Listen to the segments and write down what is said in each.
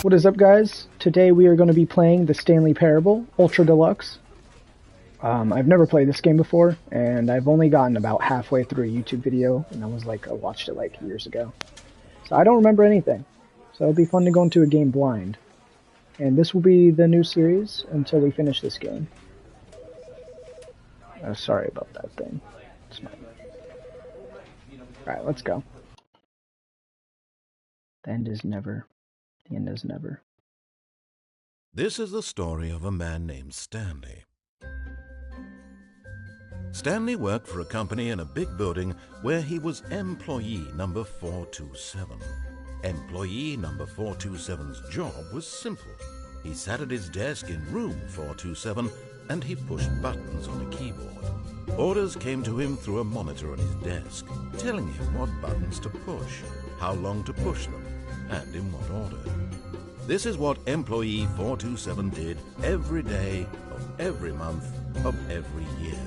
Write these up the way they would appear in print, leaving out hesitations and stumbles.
What is up, guys? Today we are going to be playing the Stanley Parable Ultra Deluxe. I've never played this game before, and I've only gotten about halfway through a YouTube video, and I watched it like years ago. So I don't remember anything. So it'll be fun to go into a game blind. And this will be the new series until we finish this game. Oh, sorry about that thing. It's mine. Alright, let's go. The end is never. The end is never. This is the story of a man named Stanley. Stanley worked for a company in a big building where he was employee number 427. Employee number 427's job was simple. He sat at his desk in room 427 and he pushed buttons on a keyboard. Orders came to him through a monitor on his desk, telling him what buttons to push, how long to push them, and in what order. This is what employee 427 did every day of every month of every year.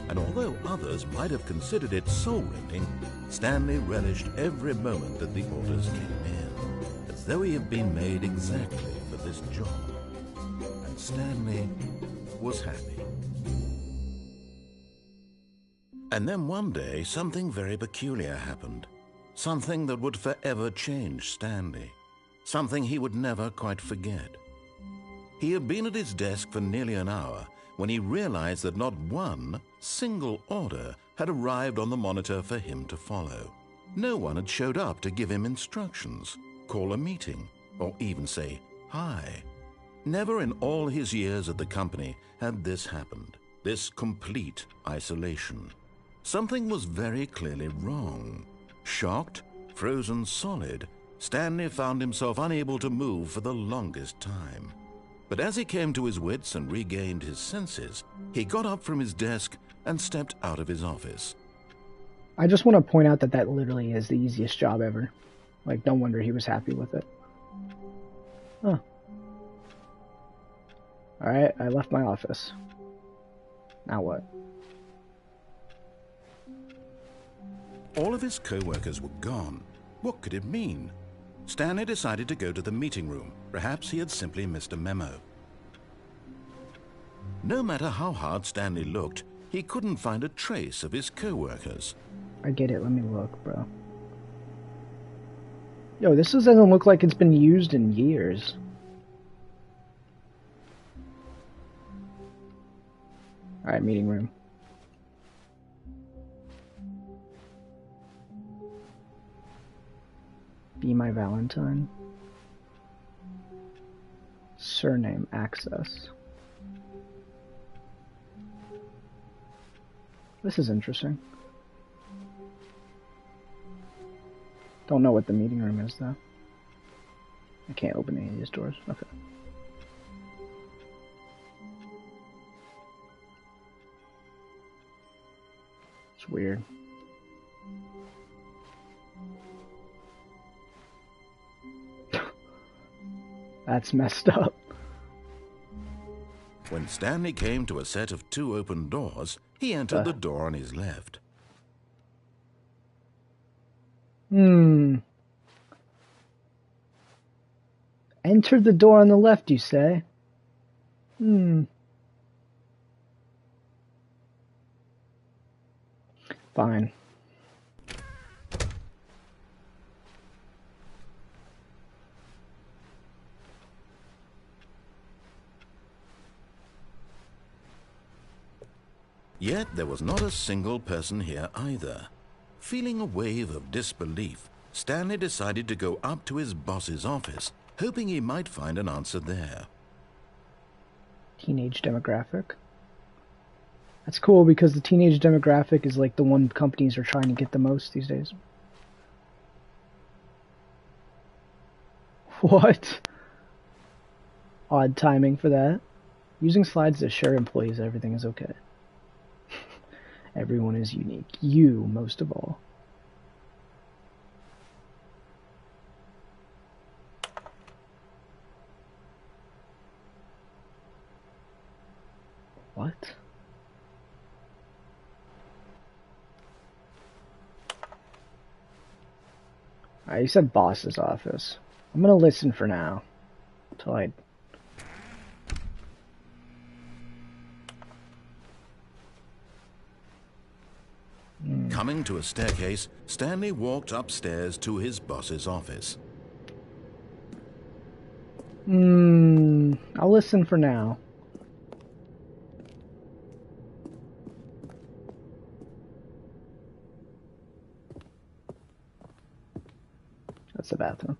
And although others might have considered it soul-rending, Stanley relished every moment that the orders came in, as though he had been made exactly for this job. And Stanley was happy. And then one day, something very peculiar happened. Something that would forever change Stanley. Something he would never quite forget. He had been at his desk for nearly an hour when he realized that not one single order had arrived on the monitor for him to follow. No one had showed up to give him instructions, call a meeting, or even say hi. Never in all his years at the company had this happened, this complete isolation. Something was very clearly wrong. Shocked, frozen solid, Stanley found himself unable to move for the longest time. But as he came to his wits and regained his senses, he got up from his desk and stepped out of his office. I just want to point out that that literally is the easiest job ever. Like, no wonder he was happy with it. Huh. Alright, I left my office. Now what? All of his co-workers were gone. What could it mean? Stanley decided to go to the meeting room. Perhaps he had simply missed a memo. No matter how hard Stanley looked, he couldn't find a trace of his co-workers. I get it, let me look, bro. Yo, this doesn't look like it's been used in years. Alright, meeting room. Be my Valentine. Surname access. This is interesting. Don't know what the meeting room is though. I can't open any of these doors. Okay. It's weird. That's messed up. When Stanley came to a set of 2 open doors, he entered the door on his left. Enter the door on the left, you say? Fine. Yet there was not a single person here either. Feeling a wave of disbelief, Stanley decided to go up to his boss's office, hoping he might find an answer there. Teenage demographic. That's cool because the teenage demographic is like the one companies are trying to get the most these days. What? Odd timing for that. Using slides to share employees, everything is okay. Everyone is unique. You, most of all. What? Alright, you said boss's office. I'm gonna listen for now. slide. Coming to a staircase, Stanley walked upstairs to his boss's office. I'll listen for now. That's the bathroom.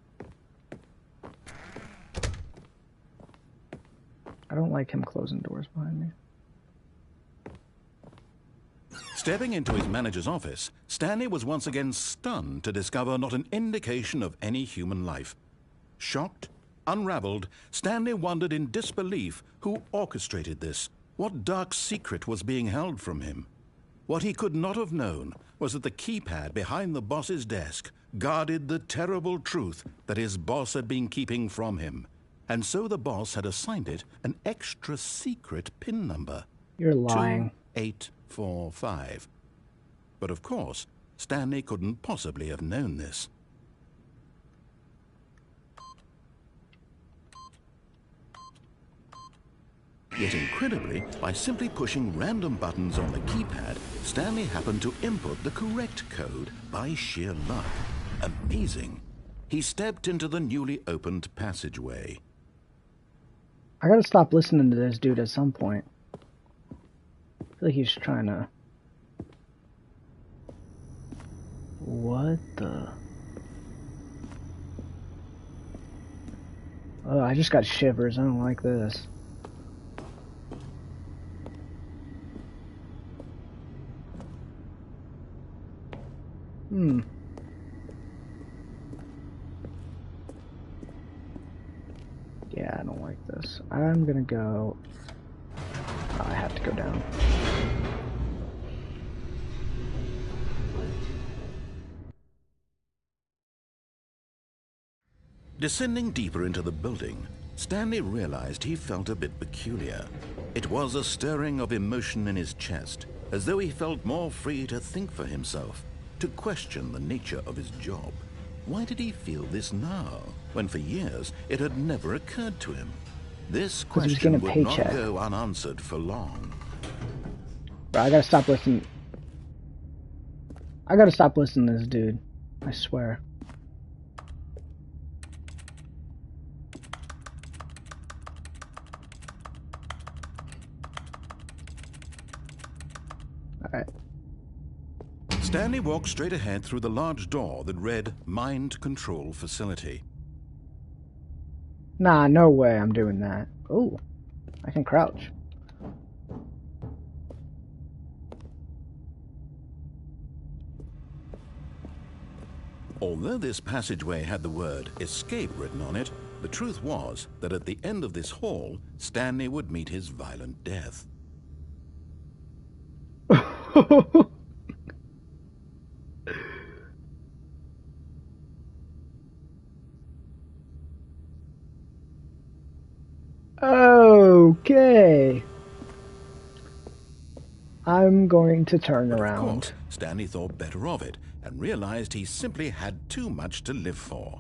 I don't like him closing doors behind me. Stepping into his manager's office, Stanley was once again stunned to discover not an indication of any human life. Shocked, unraveled, Stanley wondered in disbelief who orchestrated this, what dark secret was being held from him. What he could not have known was that the keypad behind the boss's desk guarded the terrible truth that his boss had been keeping from him. And so the boss had assigned it an extra secret PIN number. You're lying. 2845. But of course, Stanley couldn't possibly have known this. Yet incredibly, by simply pushing random buttons on the keypad, Stanley happened to input the correct code by sheer luck. Amazing. He stepped into the newly opened passageway. I gotta stop listening to this dude at some point. I feel like he's trying to... What the... Oh, I just got shivers. I don't like this. Yeah, I don't like this. I'm gonna go... Oh, I have to go down. Descending deeper into the building, Stanley realized he felt a bit peculiar. It was a stirring of emotion in his chest, as though he felt more free to think for himself, to question the nature of his job. Why did he feel this now, when for years it had never occurred to him? This question would not go unanswered for long. Bro, I gotta stop listening. I gotta stop listening to this dude. I swear. Alright. Stanley walked straight ahead through the large door that read Mind Control Facility. Nah, no way I'm doing that. Oh, I can crouch. Although this passageway had the word escape written on it, the truth was that at the end of this hall, Stanley would meet his violent death. Okay. I'm going to turn around. Of course, Stanley thought better of it and realized he simply had too much to live for.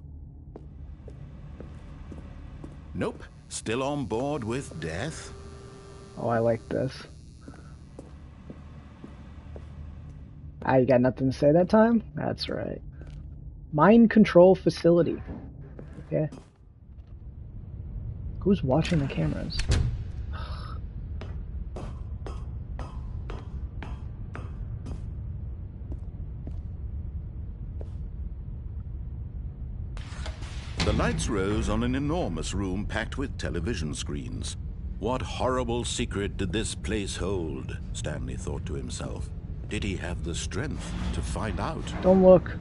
Nope, still on board with death. Oh, I like this. Ah, you got nothing to say that time? That's right. Mind control facility. Okay. Who's watching the cameras? The lights rose on an enormous room packed with television screens. What horrible secret did this place hold? Stanley thought to himself. Did he have the strength to find out? Don't look.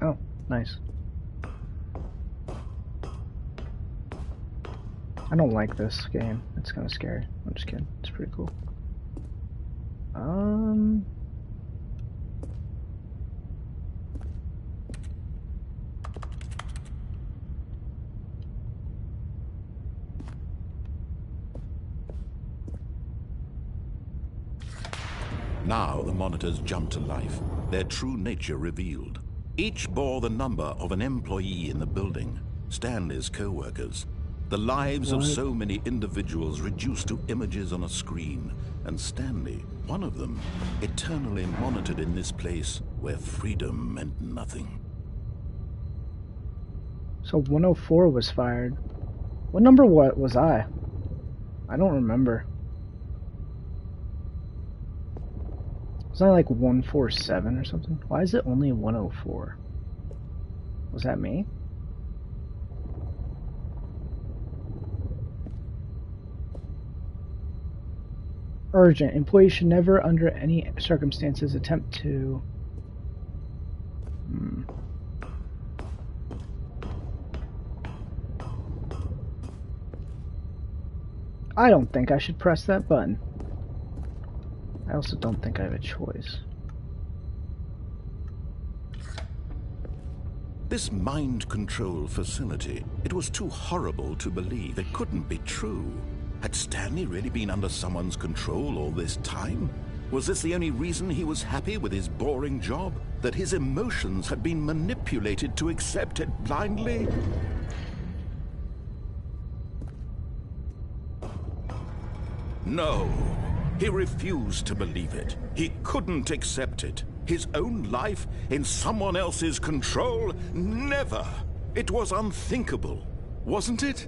Oh, nice. I don't like this game. It's kind of scary. I'm just kidding. It's pretty cool. Now the monitors jumped to life, their true nature revealed. Each bore the number of an employee in the building, Stanley's co-workers. The lives of so many individuals reduced to images on a screen, and Stanley, one of them, eternally monitored in this place where freedom meant nothing. So 104 was fired. What number was I? I don't remember. Was I like 147 or something? Why is it only 104? Was that me? Urgent. Employees should never, under any circumstances, attempt to... I don't think I should press that button. I also don't think I have a choice. This mind control facility, it was too horrible to believe. It couldn't be true. Had Stanley really been under someone's control all this time? Was this the only reason he was happy with his boring job? That his emotions had been manipulated to accept it blindly? No, he refused to believe it. He couldn't accept it. His own life in someone else's control? Never! It was unthinkable, wasn't it?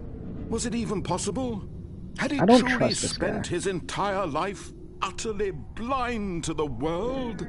Was it even possible? Had he truly spent his entire life utterly blind to the world?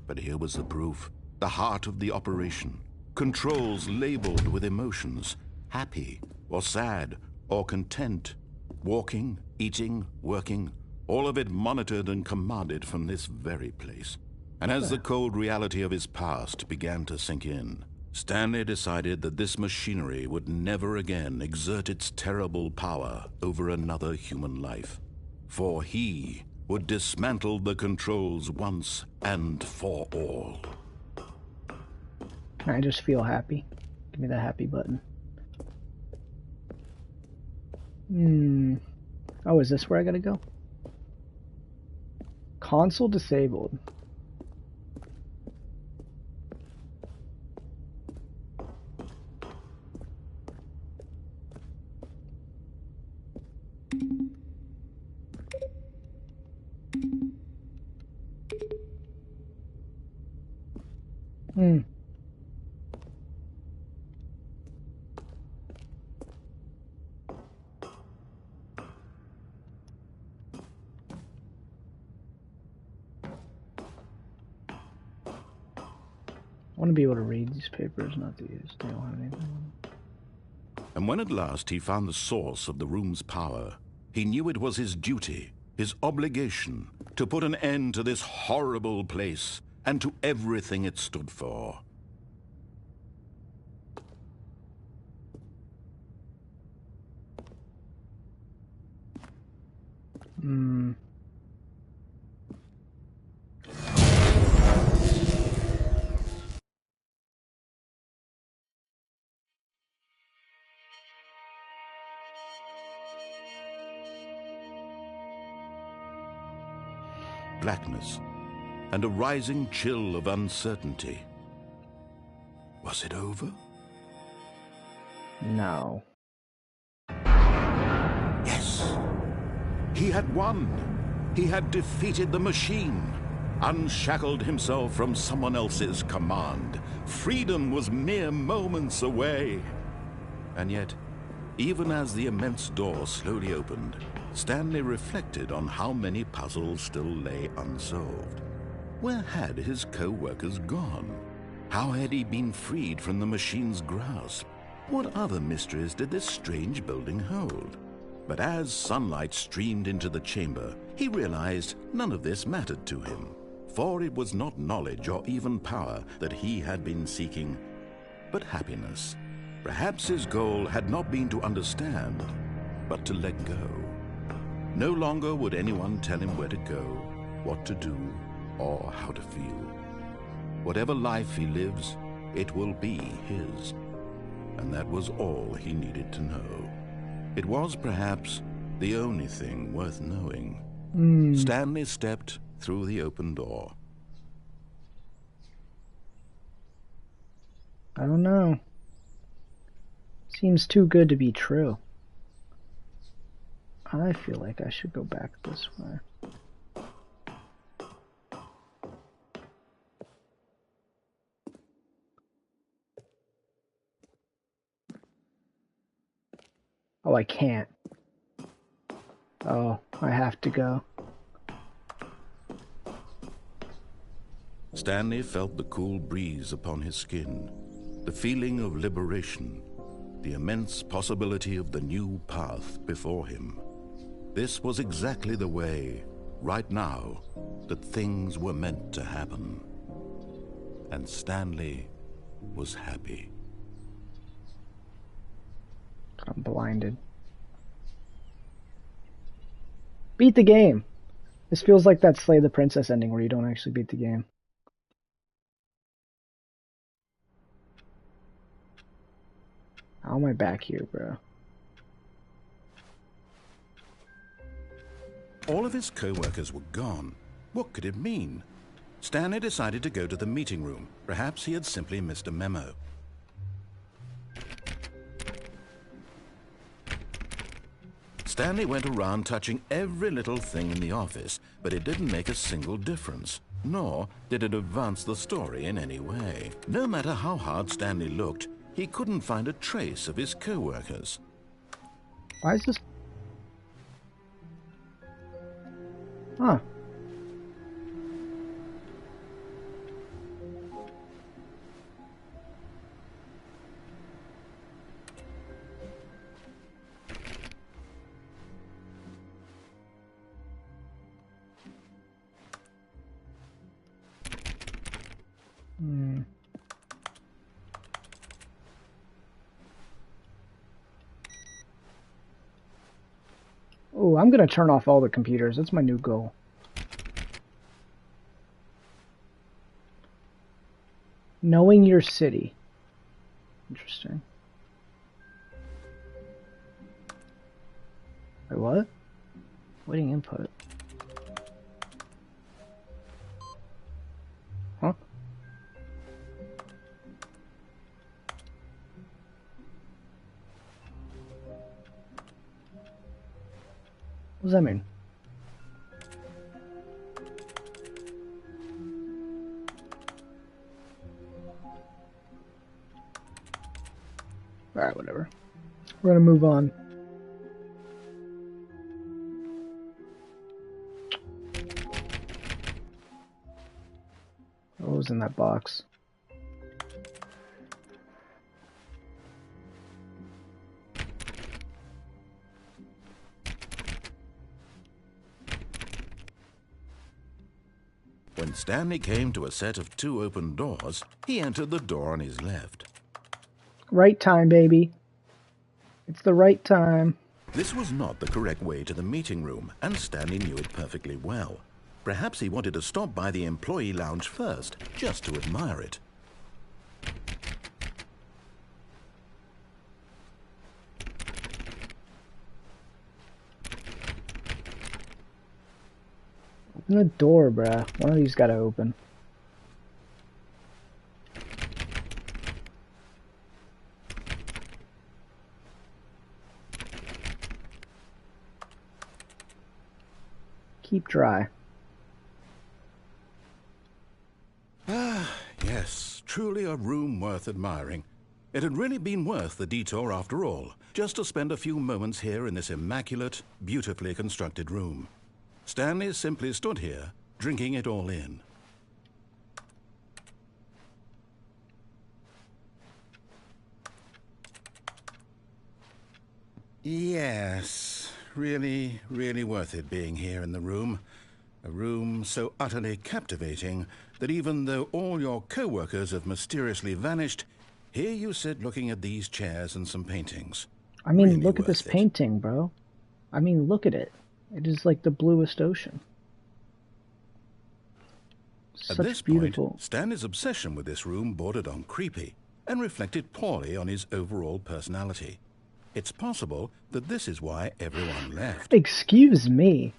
But here was the proof. The heart of the operation. Controls labeled with emotions. Happy, or sad, or content. Walking, eating, working. All of it monitored and commanded from this very place. And as the cold reality of his past began to sink in, Stanley decided that this machinery would never again exert its terrible power over another human life. For he would dismantle the controls once and for all. Can I just feel happy? Give me the happy button. Oh, is this where I gotta go? Console disabled. I want to be able to read these papers, not these. They don't have anything on them. And when at last he found the source of the room's power, he knew it was his duty, his obligation, to put an end to this horrible place and to everything it stood for. Blackness, and a rising chill of uncertainty. Was it over? No. Yes. He had won. He had defeated the machine, unshackled himself from someone else's command. Freedom was mere moments away. And yet, even as the immense door slowly opened, Stanley reflected on how many puzzles still lay unsolved. Where had his co-workers gone? How had he been freed from the machine's grasp? What other mysteries did this strange building hold? But as sunlight streamed into the chamber, he realized none of this mattered to him, for it was not knowledge or even power that he had been seeking, but happiness. Perhaps his goal had not been to understand, but to let go. No longer would anyone tell him where to go, what to do, or how to feel. Whatever life he lives, it will be his. And that was all he needed to know. It was perhaps the only thing worth knowing. Stanley stepped through the open door, I don't know. Seems too good to be true. I feel like I should go back this way. Oh, I can't. Oh, I have to go. Stanley felt the cool breeze upon his skin, the feeling of liberation, the immense possibility of the new path before him. This was exactly the way, right now, that things were meant to happen. And Stanley was happy. I'm blinded. Beat the game! This feels like that Slay the Princess ending where you don't actually beat the game. How am I back here, bro? All of his co-workers were gone. What could it mean? Stanley decided to go to the meeting room. Perhaps he had simply missed a memo. Stanley went around touching every little thing in the office, but it didn't make a single difference, nor did it advance the story in any way. No matter how hard Stanley looked, he couldn't find a trace of his co-workers. Why is this? Huh. Oh, I'm gonna turn off all the computers. That's my new goal. Knowing your city. Interesting. Wait, what? Waiting input. Huh? What does that mean? Alright, whatever. We're gonna move on. What was in that box? When Stanley came to a set of 2 open doors, he entered the door on his left. Right time, baby. It's the right time. This was not the correct way to the meeting room, and Stanley knew it perfectly well. Perhaps he wanted to stop by the employee lounge first, just to admire it. Open the door, bruh. One of these gotta open. Keep dry. Ah, yes, truly a room worth admiring. It had really been worth the detour after all, just to spend a few moments here in this immaculate, beautifully constructed room. Stanley simply stood here, drinking it all in. Yes, really worth it being here in the room. A room so utterly captivating that even though all your co-workers have mysteriously vanished, here you sit looking at these chairs and some paintings. I mean, Really look at this worth it. painting, bro. I mean, look at it. It is like the bluest ocean. At Such this beautiful. point, Stanley's obsession with this room bordered on creepy and reflected poorly on his overall personality. It's possible that this is why everyone left. Excuse me.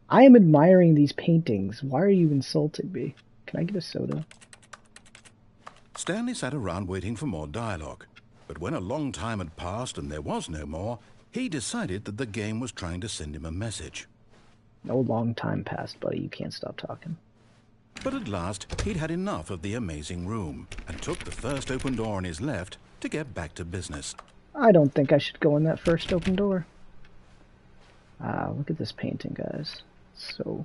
I am admiring these paintings. Why are you insulting me? Can I get a soda? Stanley sat around waiting for more dialogue. But when a long time had passed and there was no more, he decided that the game was trying to send him a message. No long time passed, buddy. You can't stop talking. But at last, he'd had enough of the amazing room and took the first open door on his left to get back to business. I don't think I should go in that first open door. Look at this painting, guys. So...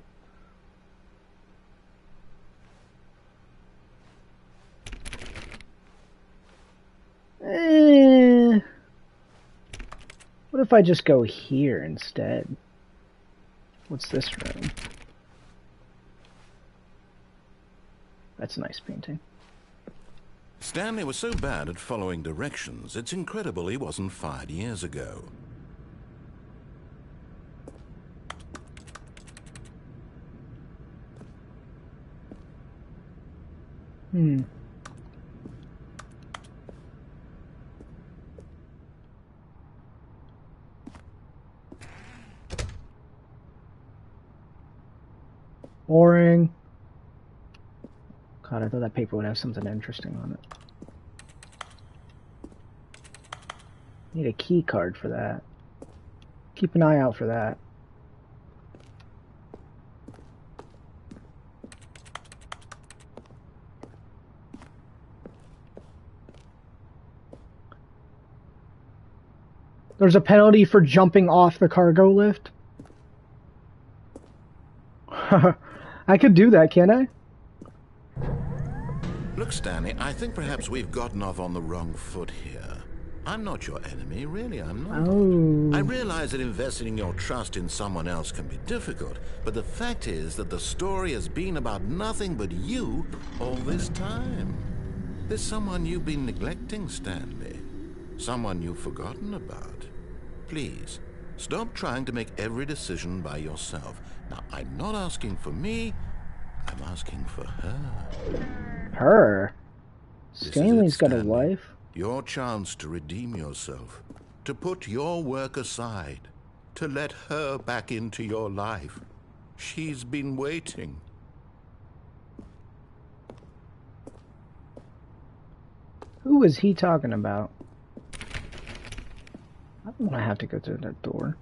What if I just go here instead? What's this room? That's a nice painting. Stanley was so bad at following directions, it's incredible he wasn't fired years ago. Boring. God, I thought that paper would have something interesting on it. Need a key card for that. Keep an eye out for that. There's a penalty for jumping off the cargo lift. I could do that, can't I? Look, Stanley, I think perhaps we've gotten off on the wrong foot here. I'm not your enemy, really, I'm not. Oh. I realize that investing your trust in someone else can be difficult, but the fact is that the story has been about nothing but you all this time. There's someone you've been neglecting, Stanley. Someone you've forgotten about. Please, stop trying to make every decision by yourself. Now, I'm not asking for me, I'm asking for her. Her? Stanley's got a wife. Your chance to redeem yourself, to put your work aside, to let her back into your life. She's been waiting. Who is he talking about? I don't want to have to go through that door.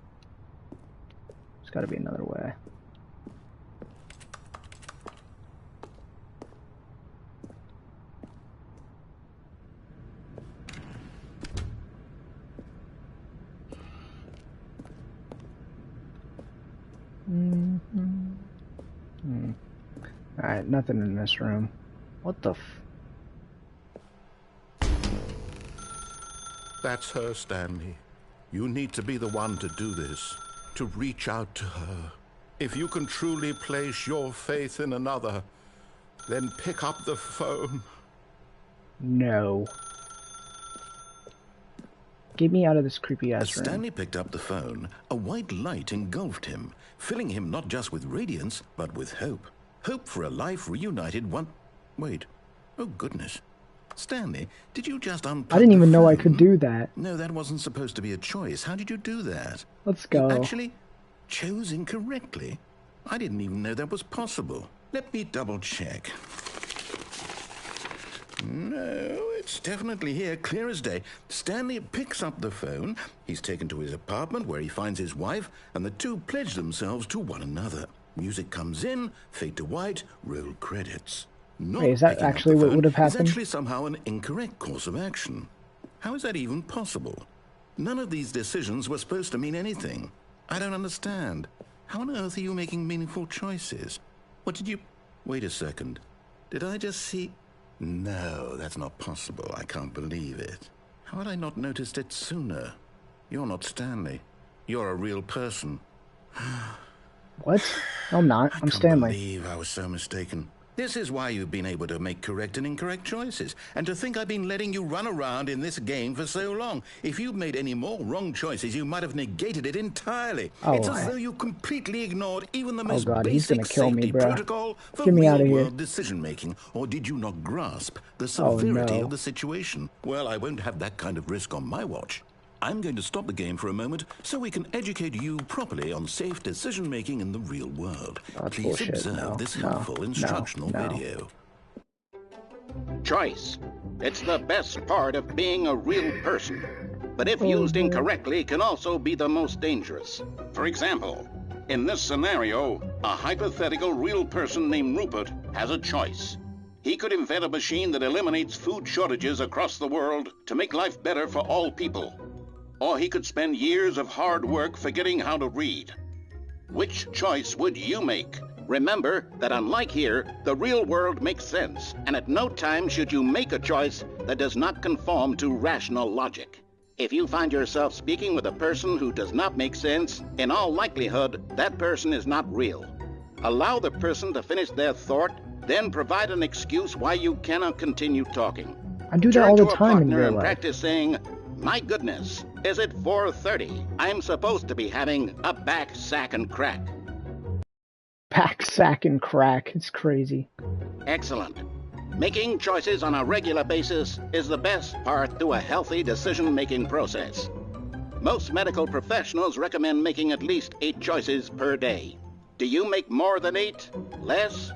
There's got to be another way. Alright, nothing in this room. What the That's her, Stanley. You need to be the one to do this, to reach out to her. If you can truly place your faith in another, then pick up the phone. No. Get me out of this creepy ass room. As Stanley picked up the phone, a white light engulfed him, filling him not just with radiance, but with hope. Hope for a life reunited one... Wait. Oh, goodness. Stanley, did you just unplug I didn't even know I phone? could do that. No, that wasn't supposed to be a choice. How did you do that? Let's go. You actually chose incorrectly. I didn't even know that was possible. Let me double check. No, it's definitely here, clear as day. Stanley picks up the phone. He's taken to his apartment where he finds his wife, and the two pledge themselves to one another. Music comes in, fade to white, roll credits. Not Wait, is that picking up actually the what phone would have is happened? actually somehow an incorrect course of action. How is that even possible? None of these decisions were supposed to mean anything. I don't understand. How on earth are you making meaningful choices? What did you... Wait a second. Did I just see... No, that's not possible. I can't believe it. How had I not noticed it sooner? You're not Stanley. You're a real person. What? No, I'm not. I'm I Stanley. can't believe I was so mistaken. This is why you've been able to make correct and incorrect choices. And to think I've been letting you run around in this game for so long. If you'd made any more wrong choices, you might have negated it entirely. Oh, It's as though you completely ignored even the most God, he's gonna basic kill me, safety bruh. protocol for Get me outta here. real-world decision-making. Or did you not grasp the Oh, severity no. of the situation? Well, I won't have that kind of risk on my watch. I'm going to stop the game for a moment so we can educate you properly on safe decision-making in the real world. That's Please bullshit. observe No, this no, helpful no, instructional no. video. Choice. It's the best part of being a real person. But if used incorrectly, can also be the most dangerous. For example, in this scenario, a hypothetical real person named Rupert has a choice. He could invent a machine that eliminates food shortages across the world to make life better for all people. Or he could spend years of hard work forgetting how to read. Which choice would you make? Remember that unlike here, the real world makes sense, and at no time should you make a choice that does not conform to rational logic. If you find yourself speaking with a person who does not make sense, in all likelihood, that person is not real. Allow the person to finish their thought, then provide an excuse why you cannot continue talking. I do that all the time in Turn to a partner real and life. practice saying, "My goodness, is it 4:30? I'm supposed to be having a back, sack, and crack." Pack, sack, and crack. It's crazy. Excellent. Making choices on a regular basis is the best part to a healthy decision-making process. Most medical professionals recommend making at least 8 choices per day. Do you make more than 8? Less?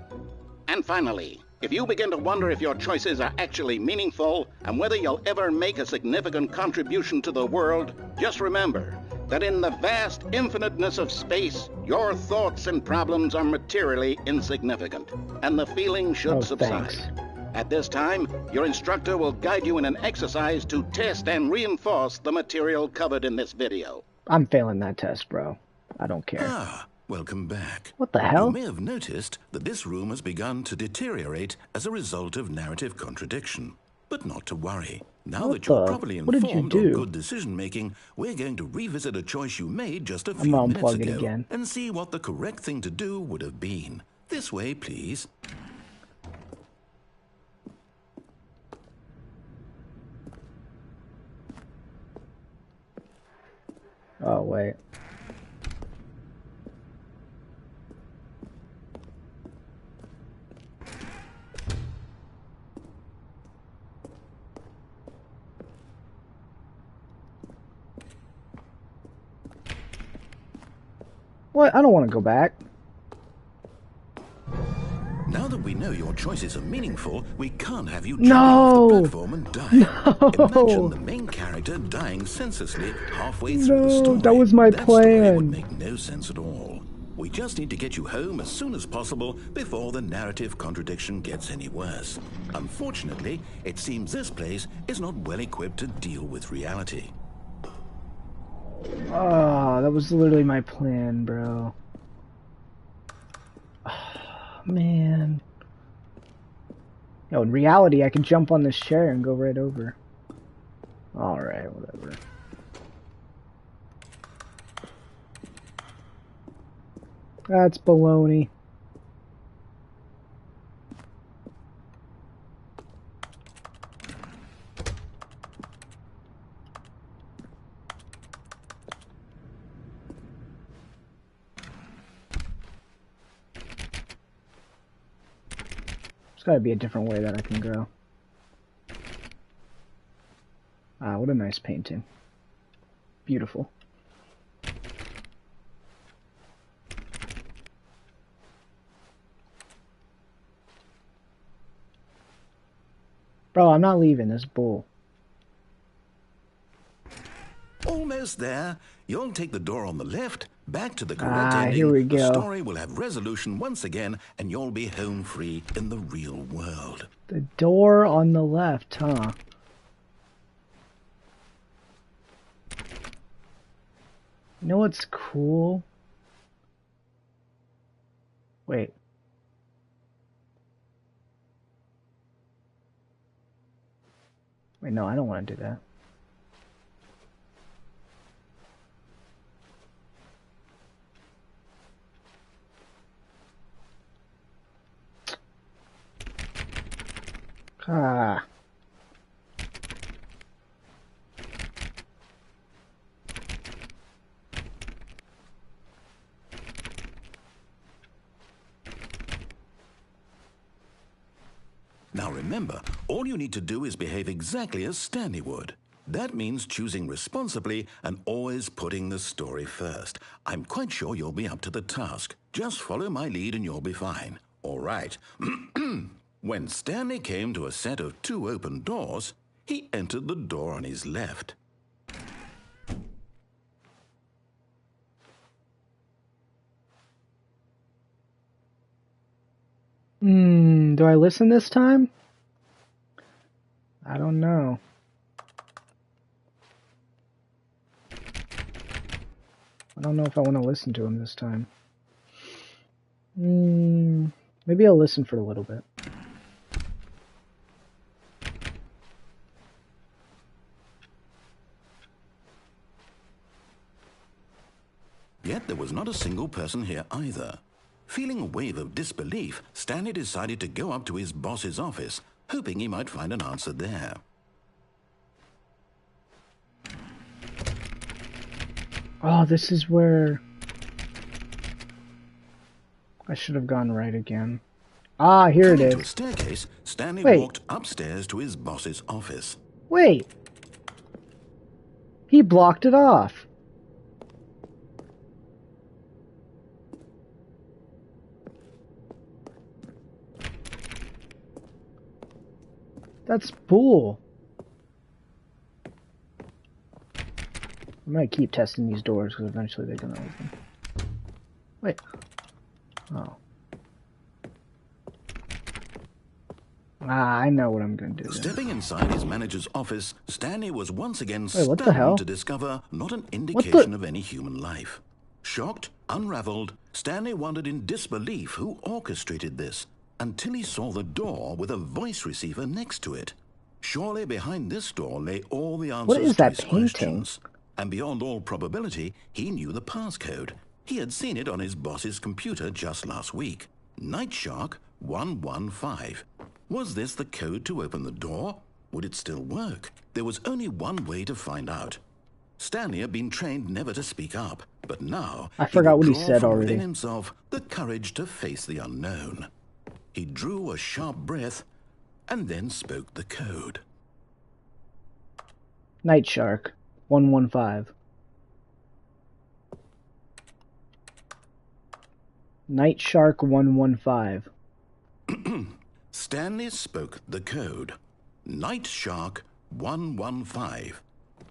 And finally, if you begin to wonder if your choices are actually meaningful and whether you'll ever make a significant contribution to the world, just remember that in the vast infiniteness of space, your thoughts and problems are materially insignificant, and the feeling should subside. Thanks. At this time, your instructor will guide you in an exercise to test and reinforce the material covered in this video. I'm failing that test, bro. I don't care. Ah, welcome back. What the hell? You may have noticed that this room has begun to deteriorate as a result of narrative contradiction. But not to worry. Now that you're properly What did you informed on do? good decision-making, we're going to revisit a choice you made just a I'm few gonna minutes unplug it ago again. and see what the correct thing to do would have been. This way, please. Oh, wait. What? I don't want to go back. Now that we know your choices are meaningful, we can't have you jump No! off the platform and die. No! Imagine the main character dying senselessly halfway through the No, story. that was my That story plan. would make no sense at all. We just need to get you home as soon as possible before the narrative contradiction gets any worse. Unfortunately, it seems this place is not well equipped to deal with reality. Oh, that was literally my plan, bro. Man. Yo, in reality, I can jump on this chair and go right over. Alright, whatever. That's baloney. There's gotta be a different way that I can go. Ah, what a nice painting. Beautiful. Bro, I'm not leaving this bull. Almost there. You'll take the door on the left, back to the correct ending. Here we The go. story will have resolution once again, and you'll be home free in the real world. The door on the left, huh? You know what's cool? Wait. Wait, no, I don't want to do that. Ah. Now remember, all you need to do is behave exactly as Stanley would. That means choosing responsibly and always putting the story first. I'm quite sure you'll be up to the task. Just follow my lead and you'll be fine. All right. When Stanley came to a set of 2 open doors, he entered the door on his left. Do I listen this time? I don't know. I don't know if I want to listen to him this time. Maybe I'll listen for a little bit. Yet there was not a single person here either. Feeling a wave of disbelief, Stanley decided to go up to his boss's office, hoping he might find an answer there. Oh, this is where... I should have gone right again. Ah, here it Coming to a is. staircase, Stanley Wait. walked upstairs to his boss's office. Wait. He blocked it off. That's bull. I'm gonna keep testing these doors because eventually they're gonna open. Wait. Oh. I know what I'm gonna do. Stepping inside his manager's office, Stanley was once again Wait, what the hell? stunned to discover not an indication of any human life. Shocked, unraveled, Stanley wondered in disbelief who orchestrated this, until he saw the door with a voice receiver next to it. Surely behind this door lay all the answers What is to that his painting? questions. And beyond all probability, he knew the passcode. He had seen it on his boss's computer just last week. Night Shark 115. Was this the code to open the door? Would it still work? There was only one way to find out. Stanley had been trained never to speak up, but now I forgot what he draw said from already. within himself the courage to face the unknown. He drew a sharp breath and then spoke the code. Night Shark 115. Night Shark 115. Stanley spoke the code. Night Shark 115.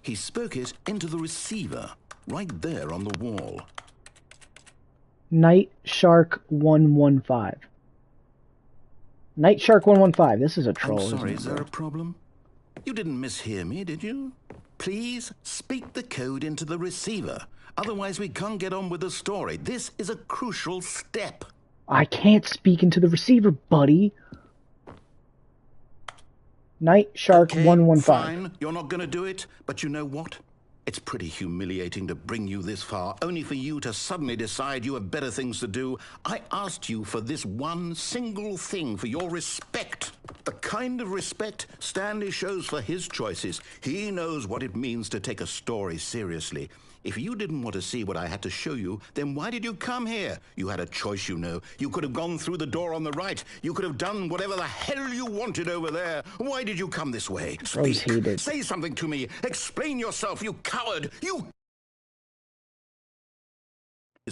He spoke it into the receiver, right there on the wall. Night Shark 115. Night Shark 115. This is a troll. I'm sorry, isn't is it, there bro? a problem? You didn't mishear me, did you? Please speak the code into the receiver. Otherwise, we can't get on with the story. This is a crucial step. I can't speak into the receiver, buddy. Night Shark Okay, 115. fine. You're not going to do it, but you know what? It's pretty humiliating to bring you this far, only for you to suddenly decide you have better things to do. I asked you for this one single thing, for your respect. The kind of respect Stanley shows for his choices. He knows what it means to take a story seriously. If you didn't want to see what I had to show you, then why did you come here? You had a choice, you know. You could have gone through the door on the right. You could have done whatever the hell you wanted over there. Why did you come this way? Bro's Speak. heated. Say something to me. Explain yourself, you coward. You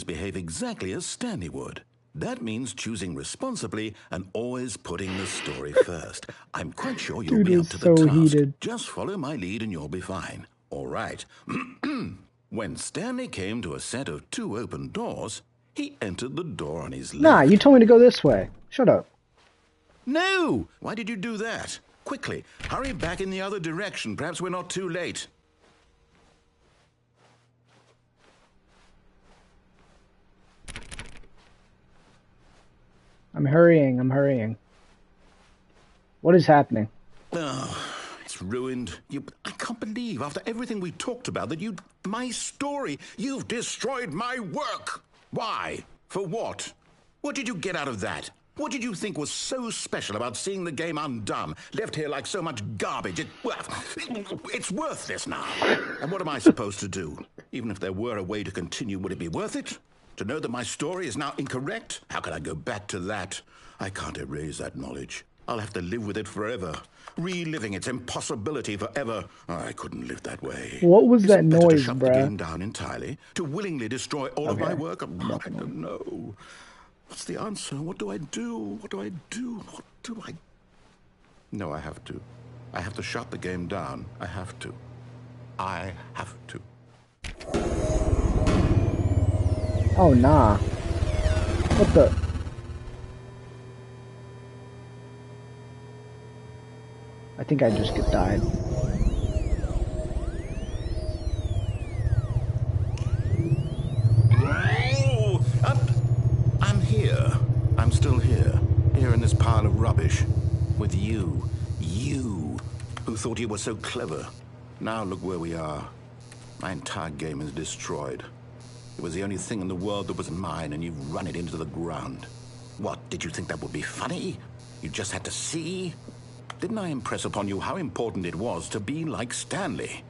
behave exactly as Stanley would. That means choosing responsibly and always putting the story first. I'm quite sure you'll Dude be up is to the so task. heated. Just follow my lead and you'll be fine. All right. When Stanley came to a set of 2 open doors, he entered the door on his left. Nah, you told me to go this way. Shut up. No! Why did you do that? Quickly, hurry back in the other direction. Perhaps we're not too late. I'm hurrying, I'm hurrying. What is happening? Oh, it's ruined. I can't believe, after everything we talked about, that my story, you've destroyed my work. Why? For what? What did you get out of that? What did you think was so special about seeing the game undone, left here like so much garbage? It's worthless now. And what am I supposed to do? Even if there were a way to continue, would it be worth it? To know that my story is now incorrect? How can I go back to that? I can't erase that knowledge. I'll have to live with it forever, reliving its impossibility forever. I couldn't live that way. What was Is that it better to noise, shut the bruh? game down entirely? To willingly destroy all of my work? I don't know. What's the answer? What do I do? What do I do? What do I No, I have to. I have to shut the game down. I have to. I have to. Oh, nah. What the? I think I just died. Oh, I'm here. I'm still here. Here in this pile of rubbish. With you. You, who thought you were so clever. Now look where we are. My entire game is destroyed. It was the only thing in the world that was mine, and you've run it into the ground. What, did you think that would be funny? You just had to see? Didn't I impress upon you how important it was to be like Stanley?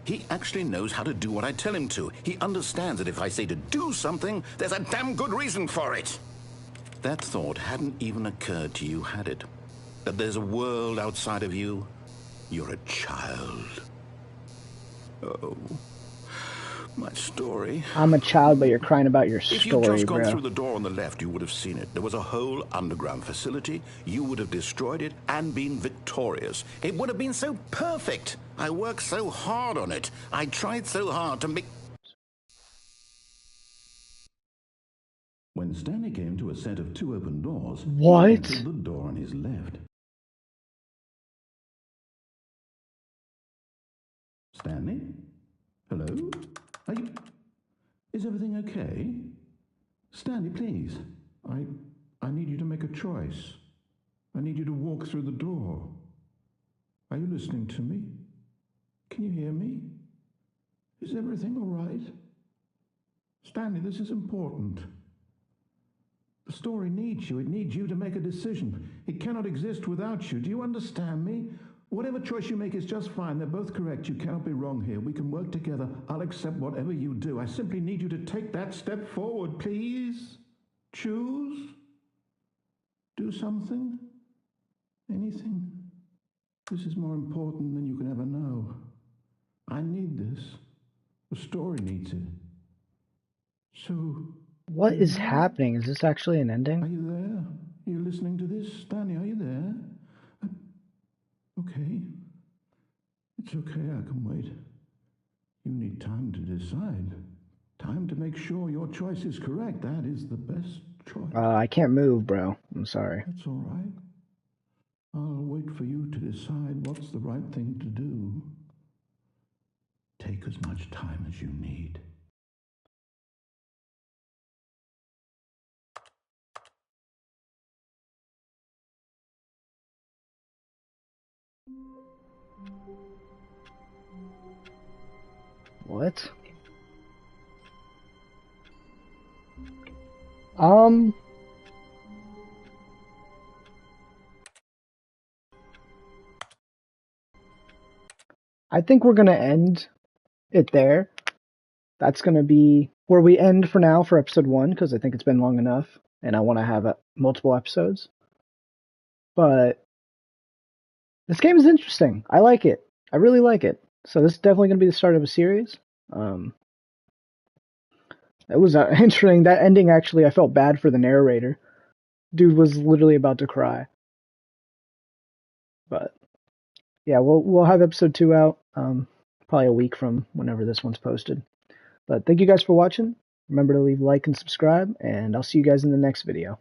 He actually knows how to do what I tell him to. He understands that if I say to do something, there's a damn good reason for it. That thought hadn't even occurred to you, had it? That there's a world outside of you? You're a child. Oh, my story. I'm a child, but you're crying about your If story, you'd just gone bro. through the door on the left, you would have seen it. There was a whole underground facility. You would have destroyed it and been victorious. It would have been so perfect. I worked so hard on it. I tried so hard to make... When Stanley came to a set of 2 open doors, What? he entered the door on his left. Stanley? Hello? Are you... Is everything okay? Stanley, please. I need you to make a choice. I need you to walk through the door. Are you listening to me? Can you hear me? Is everything all right? Stanley, this is important. The story needs you. It needs you to make a decision. It cannot exist without you. Do you understand me? Whatever choice you make is just fine. They're both correct. You cannot be wrong here. We can work together. I'll accept whatever you do. I simply need you to take that step forward, please. Choose. Do something. Anything. This is more important than you can ever know. I need this. The story needs it. So... What is happening? Is this actually an Are ending? you there? Are you listening to this? Stanley, are you there? Okay. It's okay, I can wait. You need time to decide. Time to make sure your choice is correct. That is the best choice. I can't move, bro. I'm sorry. That's all right. I'll wait for you to decide what's the right thing to do. Take as much time as you need. What? I think we're gonna end it there. That's gonna be where we end for now for episode 1, because I think it's been long enough, and I want to have multiple episodes. But this game is interesting. I like it. I really like it. So this is definitely gonna be the start of a series. It was interesting. That ending, actually, I felt bad for the narrator. Dude was literally about to cry. But yeah, we'll have episode 2 out probably a week from whenever this one's posted. But thank you guys for watching. Remember to leave a like and subscribe, and I'll see you guys in the next video.